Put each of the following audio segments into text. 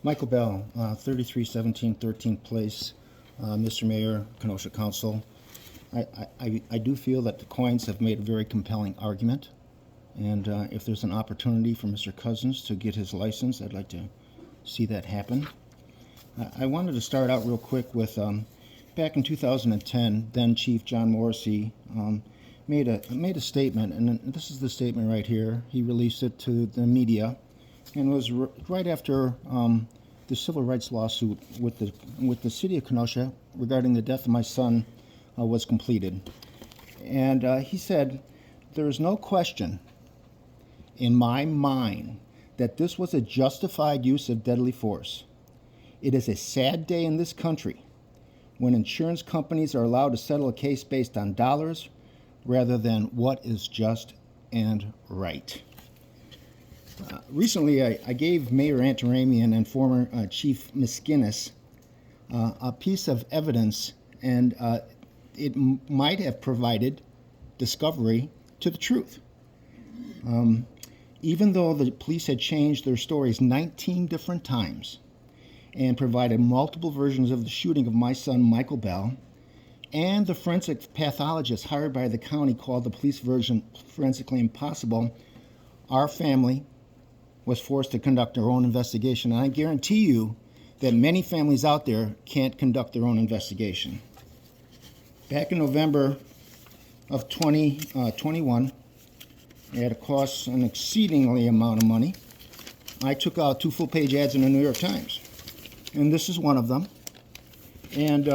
Michael Bell, 3317 13th Place, Mr. Mayor, Kenosha Council. I do feel that the Coins have made a very compelling argument, and if there's an opportunity for Mr. Cousins to get his license, I'd like to see that happen. I wanted to start out real quick with back in 2010, then Chief John Morrissey made a statement, and this is the statement right here. He released it to the media, and it was right after the civil rights lawsuit with the city of Kenosha regarding the death of my son was completed. And he said, "There is no question in my mind that this was a justified use of deadly force. It is a sad day in this country when insurance companies are allowed to settle a case based on dollars rather than what is just and right." Recently, I gave Mayor Antaramian and former Chief Miskinnis a piece of evidence, and it might have provided discovery to the truth. Even though the police had changed their stories 19 different times and provided multiple versions of the shooting of my son, Michael Bell, and the forensic pathologist hired by the county called the police version forensically impossible, our family was forced to conduct our own investigation. And I guarantee you that many families out there can't conduct their own investigation. Back in November of 2021, at a cost an exceedingly amount of money, I took out 2 full-page ads in the New York Times. And this is one of them. And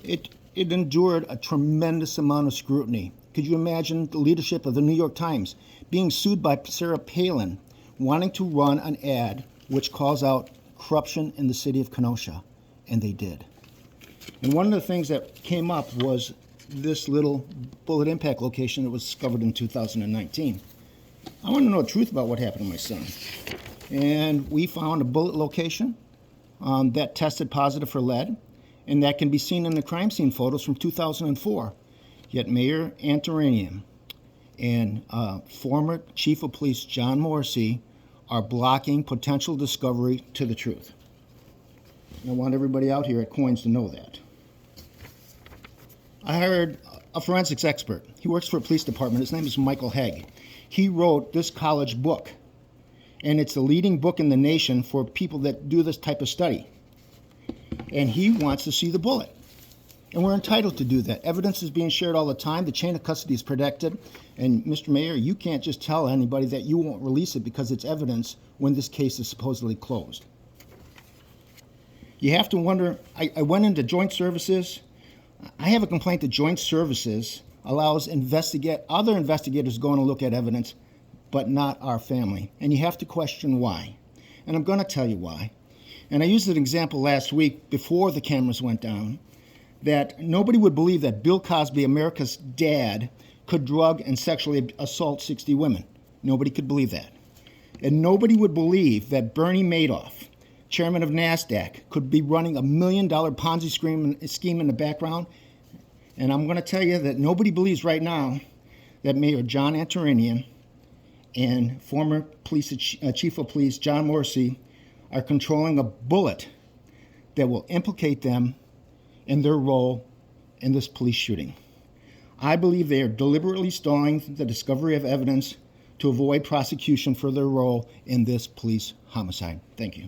it endured a tremendous amount of scrutiny. Could you imagine the leadership of the New York Times being sued by Sarah Palin, wanting to run an ad which calls out corruption in the city of Kenosha? And they did. And one of the things that came up was this little bullet impact location that was discovered in 2019. I want to know the truth about what happened to my son. And we found a bullet location that tested positive for lead, and that can be seen in the crime scene photos from 2004. Yet Mayor Antaramian and former Chief of Police John Morrissey are blocking potential discovery to the truth. And I want everybody out here at Coins to know that. I hired a forensics expert. He works for a police department. His name is Michael Haig. He wrote this college book, and it's the leading book in the nation for people that do this type of study. And he wants to see the bullet. And we're entitled to do that. Evidence is being shared all the time. The chain of custody is protected. And Mr. Mayor, you can't just tell anybody that you won't release it because it's evidence when this case is supposedly closed. You have to wonder, I went into joint services. I have a complaint that joint services allows other investigators to go and look at evidence, but not our family. And you have to question why. And I'm going to tell you why. And I used an example last week before the cameras went down, that nobody would believe that Bill Cosby, America's dad, could drug and sexually assault 60 women. Nobody could believe that. And nobody would believe that Bernie Madoff, chairman of NASDAQ, could be running $1 million Ponzi scheme in the background. And I'm going to tell you that nobody believes right now that Mayor John Antaramian and former Chief of Police John Morrissey are controlling a bullet that will implicate them in their role in this police shooting. I believe they are deliberately stalling the discovery of evidence to avoid prosecution for their role in this police homicide. Thank you.